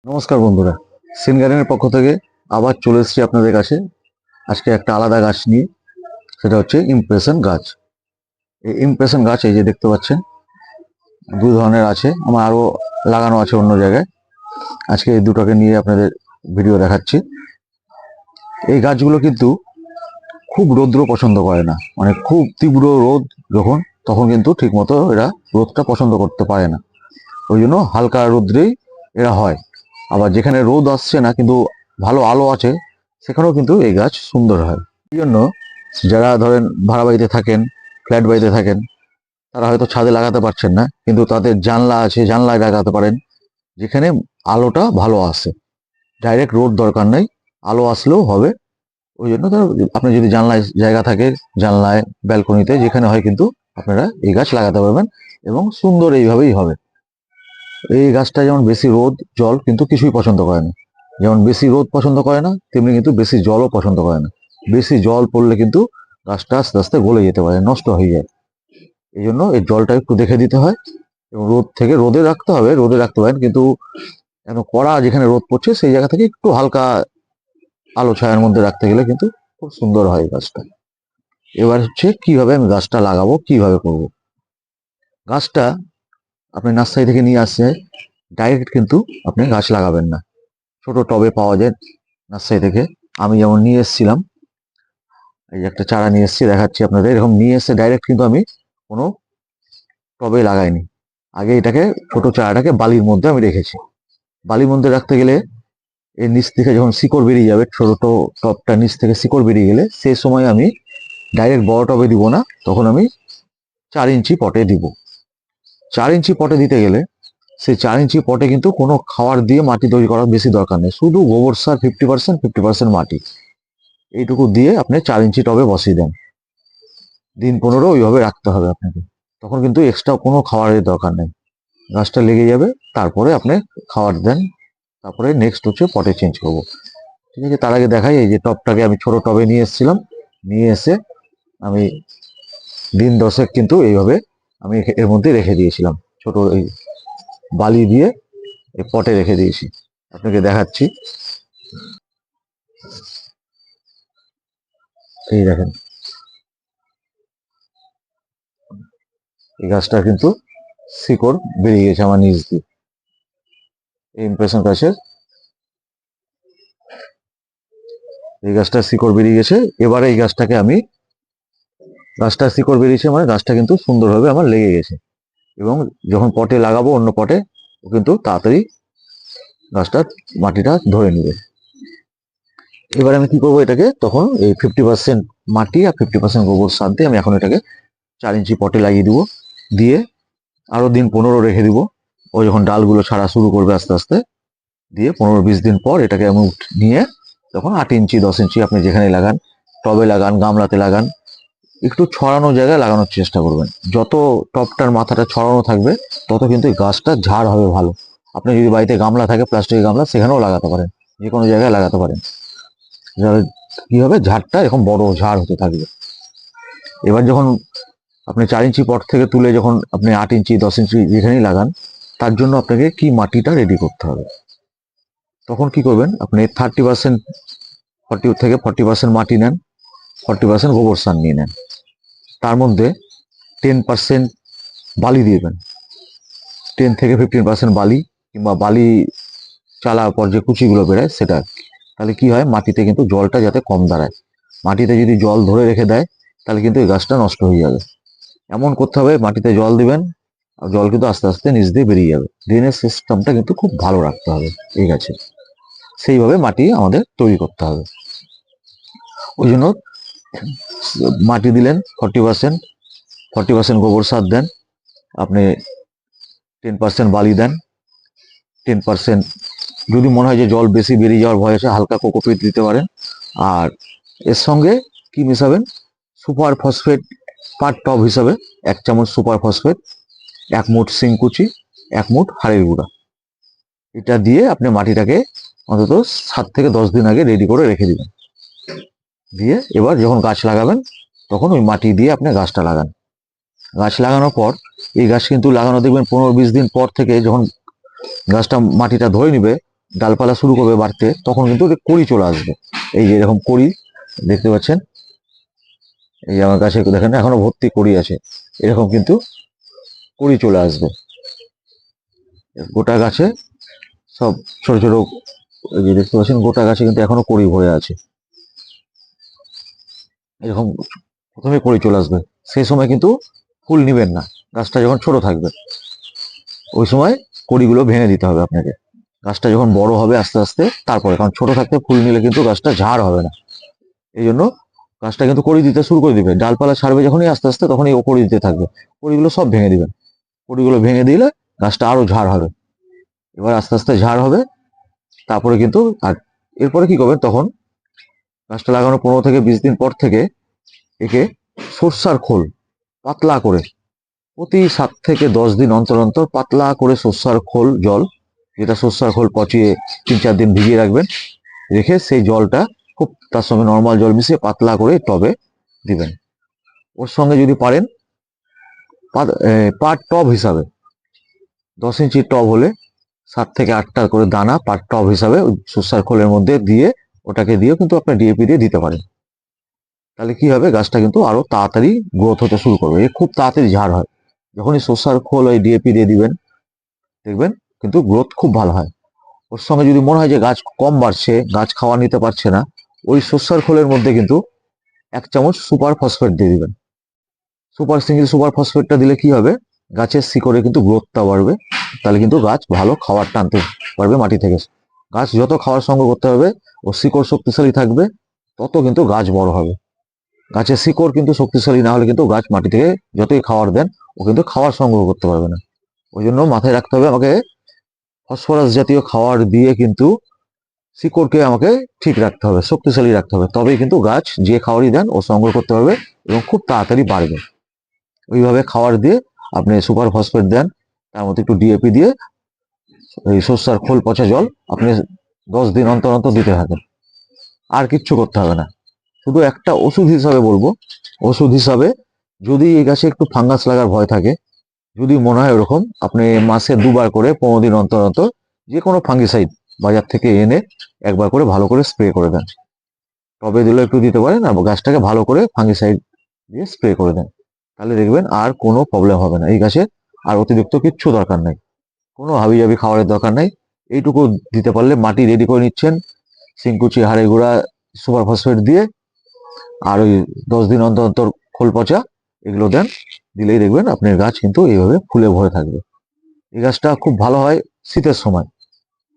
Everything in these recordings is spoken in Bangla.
নমস্কার বন্ধুরা, সিন গার্ডেনের পক্ষ থেকে আবার চলে এসেছি আপনাদের কাছে। আজকে একটা আলাদা গাছ নিয়ে, সেটা হচ্ছে ইমপ্রেশন গাছ। এই ইমপ্রেশন গাছ এই যে দেখতে পাচ্ছেন, দুই ধরনের আছে, আমার আরো লাগানো আছে অন্য জায়গায়। আজকে এই দুটোকে নিয়ে আপনাদের ভিডিও দেখাচ্ছি। এই গাছগুলো কিন্তু খুব রৌদ্র পছন্দ করে না, মানে খুব তীব্র রোদ যখন, তখন কিন্তু ঠিক মতো এরা রোদটা পছন্দ করতে পারে না। ওই জন্য হালকা রোদ্রেই এরা হয়। আবার যেখানে রোদ আসছে না কিন্তু ভালো আলো আছে, সেখানেও কিন্তু এই গাছ সুন্দর হয়। এই জন্য যারা ধরেন ভাড়া বাড়িতে থাকেন, ফ্ল্যাট বাড়িতে থাকেন, তারা হয়তো ছাদে লাগাতে পারছেন না, কিন্তু তাদের জানলা আছে, জানলায় লাগাতে পারেন, যেখানে আলোটা ভালো আসে। ডাইরেক্ট রোদ দরকার নেই, আলো আসলেও হবে। ওই জন্য আপনি যদি জানলায় জায়গা থাকে, জানলায়, ব্যালকনিতে, যেখানে হয় কিন্তু আপনারা এই গাছ লাগাতে পারবেন এবং সুন্দর এইভাবেই হবে। এই গাছটা যেমন বেশি রোদ জল কিন্তু কিছুই পছন্দ করে না, যেমন বেশি রোদ পছন্দ করে না, তেমনি কিন্তু বেশি জলও পছন্দ করে না। বেশি জল পড়লে কিন্তু গাছটা আস্তে আস্তে গলে যেতে পারে, নষ্ট হয়ে যায়। এই জন্য এই জলটা একটু দেখে দিতে হয় এবং রোদ থেকে রোদে রাখতে হবে, রোদে রাখতে পারেন, কিন্তু যেন কড়া যেখানে রোদ পড়ছে সেই জায়গা থেকে একটু হালকা আলো ছায়ার মধ্যে রাখতে গেলে কিন্তু খুব সুন্দর হয় গাছটা। এবার হচ্ছে কিভাবে আমি গাছটা লাগাবো, কিভাবে করব। গাছটা আপনি নার্সারি থেকে নিয়ে আসছে, ডাইরেক্ট কিন্তু আপনি গাছ লাগাবেন না। ছোট টবে পাওয়া যায় নার্সারি থেকে। আমি যেমন নিয়ে এসেছিলাম, এই যে একটা চারা নিয়ে এসেছি, দেখাচ্ছি আপনাদের। এরকম নিয়ে এসে ডাইরেক্ট কিন্তু আমি কোনো টবে লাগাইনি। আগে এটাকে, ছোট চারাটাকে বালির মধ্যে আমি রেখেছি। বালির মধ্যে রাখতে গেলে এর নিচ থেকে যখন শিকড় বেরিয়ে যাবে, ছোট টবটা নিচ থেকে শিকড় বেরিয়ে গেলে সেই সময় আমি ডাইরেক্ট বড় টবে দিব না, তখন আমি 4 ইঞ্চি পটে দিব। 4 ইঞ্চি পটে দিতে গেলে সেই 4 ইঞ্চি পটে কিন্তু কোনো খাবার দিয়ে মাটি তৈরি করার বেশি দরকার নেই, শুধু গোবর সার 50%, 50% মাটি, এইটুকু দিয়ে আপনি 4 ইঞ্চি টবে বসিয়ে দেন। দিন 15 ওইভাবে রাখতে হবে আপনাকে, তখন কিন্তু এক্সট্রা কোনো খাবারের দরকার নেই, গাছটা লেগে যাবে। তারপরে আপনি খাবার দেন, তারপরে নেক্সট হচ্ছে পটে চেঞ্জ করব। ঠিক আছে, তার আগে দেখাই, এই যে টবটাকে আমি ছোট টবে নিয়ে এসেছিলাম, নিয়ে এসে আমি দিন 10 কিন্তু এইভাবে আমি এর মধ্যে রেখে দিয়েছিলাম, ছোট এই বালি দিয়ে এই পটে রেখে দিয়েছি। আপনাকে দেখাচ্ছি, এই দেখেন, এই গাছটা কিন্তু শিকড় বেরিয়ে গেছে আমার নিচ দিয়ে, এই ইমপ্রেশন গাছের এই গাছটা শিকড় বেরিয়ে গেছে। এবারে এই গাছটাকে আমি, গাছটা শিকড় বেরিয়েছে মানে গাছটা কিন্তু সুন্দরভাবে আমার লেগে গেছে, এবং যখন পটে লাগাবো অন্য পটে, ও কিন্তু তাড়াতাড়ি গাছটা মাটিটা ধরে নেবে। এবারে আমি কি করবো, এটাকে তখন এই 50% মাটি আর 50% গোবর সার দিয়ে আমি এখন এটাকে 4 ইঞ্চি পটে লাগিয়ে দিব। দিয়ে আরো দিন 15 রেখে দিব। ও যখন ডালগুলো ছাড়া শুরু করবে আস্তে আস্তে, দিয়ে 15-20 দিন পর এটাকে আমি নিয়ে তখন 8 ইঞ্চি 10 ইঞ্চি আপনি যেখানে লাগান, টবে লাগান, গামলাতে লাগান, একটু ছড়ানো জায়গায় লাগানোর চেষ্টা করবেন। যত টবটার মাথাটা ছড়ানো থাকবে, তত কিন্তু এই গাছটা ঝাড় হবে ভালো। আপনি যদি বাড়িতে গামলা থাকে, প্লাস্টিকের গামলা, সেখানেও লাগাতে পারেন, যে কোনো জায়গায় লাগাতে পারেন। কি হবে, ঝাড়টা এরকম বড় ঝাড় হতে থাকবে। এবার যখন আপনি 4 ইঞ্চি পট থেকে তুলে যখন আপনি 8 ইঞ্চি 10 ইঞ্চি যেখানেই লাগান, তার জন্য আপনাকে কি মাটিটা রেডি করতে হবে। তখন কি করবেন, আপনি 30%, 40% মাটি নেন, 40% গোবর সার নিয়ে নেন, তার মধ্যে 10% বালি দিবেন, 10 থেকে 15% বালি, কিংবা বালি চালার পর যে কুচিগুলো বেরোয় সেটা। তাহলে কি হয়, মাটিতে কিন্তু জলটা যাতে কম দাঁড়ায়। মাটিতে যদি জল ধরে রেখে দেয়, তাহলে কিন্তু এই গাছটা নষ্ট হয়ে যাবে। এমন করতে হবে, মাটিতে জল দিবেন, আর জল কিন্তু আস্তে আস্তে নিচ দিয়ে বেরিয়ে যাবে। ড্রেনেজ সিস্টেমটা কিন্তু খুব ভালো রাখতে হবে এই গাছে, সেইভাবে মাটি আমাদের তৈরি করতে হবে। ওই জন্য মাটি দিলেন 40%, 40% গোবর সার দেন, আপনি 10% বালি দেন, 10% যদি মনে হয় যে জল বেশি বেরিয়ে যাওয়ার ভয় আছে, হালকা কোকোপিট দিতে পারেন। আর এর সঙ্গে কি মিশাবেন, সুপার ফসফেট পার টব হিসাবে 1 চামচ সুপার ফসফেট, 1 মুঠ শিংকুচি, 1 মুঠ হাড়ের গুঁড়া, এটা দিয়ে আপনি মাটিটাকে অন্তত 7 থেকে 10 দিন আগে রেডি করে রেখে দিবেন। দিয়ে এবার যখন গাছ লাগাবেন, তখন ওই মাটি দিয়ে আপনি গাছটা লাগান। গাছ লাগানোর পর, এই গাছ কিন্তু লাগানো দেখবেন 15-20 দিন পর থেকে যখন গাছটা মাটিটা ধরে নিবে, ডালপালা শুরু করবে বাড়তে, তখন কিন্তু ওদের কড়ি চলে আসবে। এই যে এরকম কড়ি দেখতে পাচ্ছেন, এই যে আমার গাছে দেখেন এখনো ভর্তি কড়ি আছে, এরকম কিন্তু কড়ি চলে আসবে গোটা গাছে। সব ছোট ছোট, এই যে দেখতে পাচ্ছেন গোটা গাছে কিন্তু এখনো কড়ি ভরে আছে, এরকম প্রথমে কড়ি চলে আসবে। সেই সময় কিন্তু ফুল নিবেন না, গাছটা যখন ছোট থাকবে ওই সময় কড়িগুলো ভেঙে দিতে হবে আপনাকে। গাছটা যখন বড় হবে আস্তে আস্তে তারপরে, কারণ ছোট থাকতে ফুল নিলে কিন্তু গাছটা ঝাড় হবে না। এই জন্য গাছটা কিন্তু কড়ি দিতে শুরু করে দিবে, ডালপালা ছাড়বে যখনই আস্তে আস্তে তখনই ও কড়ি দিতে থাকবে। কড়িগুলো সব ভেঙে দিবেন, কড়িগুলো ভেঙে দিলে গাছটা আরো ঝাড় হবে। এবার আস্তে আস্তে ঝাড় হবে, তারপরে কিন্তু আর এরপরে কি করবেন, তখন গাছটা লাগানোর 15 থেকে 20 দিন পর থেকে একে সর্ষার খোল পাতলা করে প্রতি 7 থেকে 10 দিন অন্তর অন্তর পাতলা করে সর্ষার খোল জল, যেটা সর্ষার খোল পচিয়ে 3-4 দিন ভিজিয়ে রাখবেন, রেখে সেই জলটা খুব তার সঙ্গে নর্মাল জল মিশিয়ে পাতলা করে টবে দিবেন। ওর সঙ্গে যদি পারেন পার টব হিসাবে 10 ইঞ্চির টব হলে 7 থেকে 8টা করে দানা পার টব হিসাবে সর্ষার খোলের মধ্যে দিয়ে, ওটাকে দিয়েও কিন্তু আপনি ডিএপি দিয়ে দিতে পারেন। তাহলে কি হবে, গাছটা কিন্তু আরো তাড়াতাড়ি গ্রোথ হতে শুরু করবে, এ খুব তাড়াতাড়ি ঝাড় হয়। যখনই সর্ষার খোল ওই ডিএপি দিয়ে দিবেন দেখবেন কিন্তু গ্রোথ খুব ভালো হয়। ওর সঙ্গে যদি মনে হয় যে গাছ কম বাড়ছে, গাছ খাওয়া নিতে পারছে না, ওই সর্ষার খোলের মধ্যে কিন্তু 1 চামচ সুপার ফসফেট দিয়ে দিবেন। সুপার ফসফেটটা দিলে কি হবে, গাছের শিকড়ে কিন্তু গ্রোথটা বাড়বে, তাহলে কিন্তু গাছ ভালো খাবার টানতে পারবে মাটি থেকে। গাছ যত খাওয়ার সঙ্গে করতে হবে ও শিকড় শক্তিশালী থাকবে, তত কিন্তু গাছ বড় হবে। গাছের শিকড় কিন্তু শক্তিশালী না হলে কিন্তু গাছ মাটি থেকে যতই খাবার দেন ও কিন্তু খাবার সংগ্রহ করতে পারবে না। ওই জন্য মাথায় রাখতে হবে আমাকে ফসফরাস জাতীয় খাবার দিয়ে কিন্তু শিকড়কে আমাকে ঠিক রাখতে হবে, শক্তিশালী রাখতে হবে, তবেই কিন্তু গাছ যে খাবারই দেন ও সংগ্রহ করতে পারবে এবং খুব তাড়াতাড়ি বাড়বে। ওইভাবে খাবার দিয়ে আপনি সুপার ফসফেট দেন, তার মধ্যে একটু ডিএপি দিয়ে এই সর্ষার খোল পচা জল আপনি 10 দিন অন্তর অন্তর দিতে থাকেন, আর কিচ্ছু করতে হবে না। শুধু একটা ওষুধ হিসাবে বলবো, ওষুধ হিসাবে যদি এই গাছে একটু ফাঙ্গাস লাগার ভয় থাকে, যদি মনে হয় ওরকম, আপনি মাসে 2বার করে 15 দিন অন্তর অন্তর যে কোনো ফাঙ্গিসাইড বাজার থেকে এনে একবার করে ভালো করে স্প্রে করে দেন। টবে দিলে একটু দিতে পারেন, আর গাছটাকে ভালো করে ফাঙ্গিসাইড দিয়ে স্প্রে করে দেন, তাহলে দেখবেন আর কোনো প্রবলেম হবে না। এই গাছে আর অতিরিক্ত কিচ্ছু দরকার নাই, কোনো হাবিজাবি খাবারের দরকার নাই। এইটুকু দিতে পারলে মাটি রেডি করে নিচ্ছেন, সিংকুচি হাড়ে গুঁড়া সুপার ফসফেট দিয়ে, আর ওই 10 দিন অন্তর অন্তর খোল পচা এগুলো দেন, দিলেই দেখবেন আপনার গাছ কিন্তু এইভাবে ফুলে ভরে থাকবে। এই গাছটা খুব ভালো হয় শীতের সময়।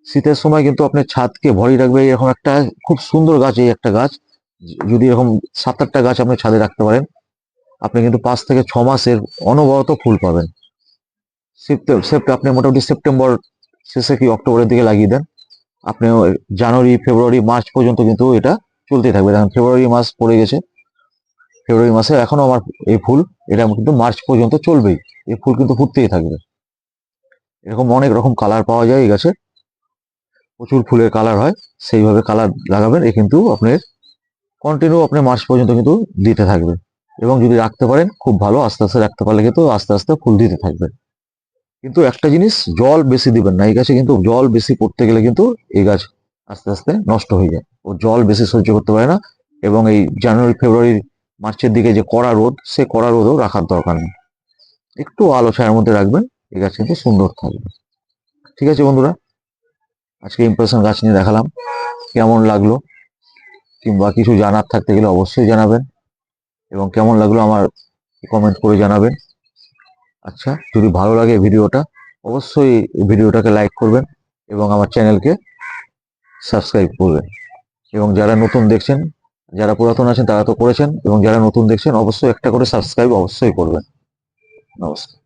শীতের সময় কিন্তু আপনার ছাদকে ভরিয়ে রাখবে এরকম একটা খুব সুন্দর গাছ। এই একটা গাছ যদি এরকম 7-8টা গাছ আপনি ছাদে রাখতে পারেন, আপনি কিন্তু 5 থেকে 6 মাসের অনবরত ফুল পাবেন। আপনি মোটামুটি সেপ্টেম্বর শেষে কি অক্টোবরের দিকে লাগিয়ে দেন, আপনি জানুয়ারি ফেব্রুয়ারি মার্চ পর্যন্ত কিন্তু এটা চলতেই থাকবে। দেখেন ফেব্রুয়ারি মাস পড়ে গেছে, ফেব্রুয়ারি মাসে এখনো আমার এই ফুল, এটা কিন্তু মার্চ পর্যন্ত চলবেই, এই ফুল কিন্তু ফুটতেই থাকবে। এরকম অনেক রকম কালার পাওয়া যায় এই গাছে, প্রচুর ফুলের কালার হয়, সেইভাবে কালার লাগাবেন, এ কিন্তু আপনার কন্টিনিউ আপনি মার্চ পর্যন্ত কিন্তু দিতে থাকবে। এবং যদি রাখতে পারেন খুব ভালো, আস্তে আস্তে রাখতে পারলে কিন্তু আস্তে আস্তে ফুল দিতে থাকবে। কিন্তু একটা জিনিস, জল বেশি দিবেন না এই গাছে, কিন্তু জল বেশি পড়তে গেলে কিন্তু এই গাছ আস্তে আস্তে নষ্ট হয়ে যায়, ও জল বেশি সহ্য করতে পারে না। এবং এই জানুয়ারি ফেব্রুয়ারি মার্চের দিকে যে কড়া রোদ, সে কড়া রোদও রাখার দরকার নেই, একটু আলো ছায়ার মধ্যে রাখবেন, এই গাছ কিন্তু সুন্দর থাকবে। ঠিক আছে বন্ধুরা, আজকে ইমপ্রেশন গাছ নিয়ে দেখালাম, কেমন লাগলো কিংবা কিছু জানার থাকতে গেলে অবশ্যই জানাবেন, এবং কেমন লাগলো আমার কমেন্ট করে জানাবেন। আচ্ছা, যদি ভালো লাগে ভিডিওটা অবশ্যই ভিডিওটাকে লাইক করবেন এবং আমার চ্যানেলকে সাবস্ক্রাইব করবেন। এবং যারা নতুন দেখছেন, যারা পুরাতন আছেন তারা তো করেছেন, এবং যারা নতুন দেখছেন অবশ্যই একটা করে সাবস্ক্রাইব অবশ্যই করবেন। নমস্কার।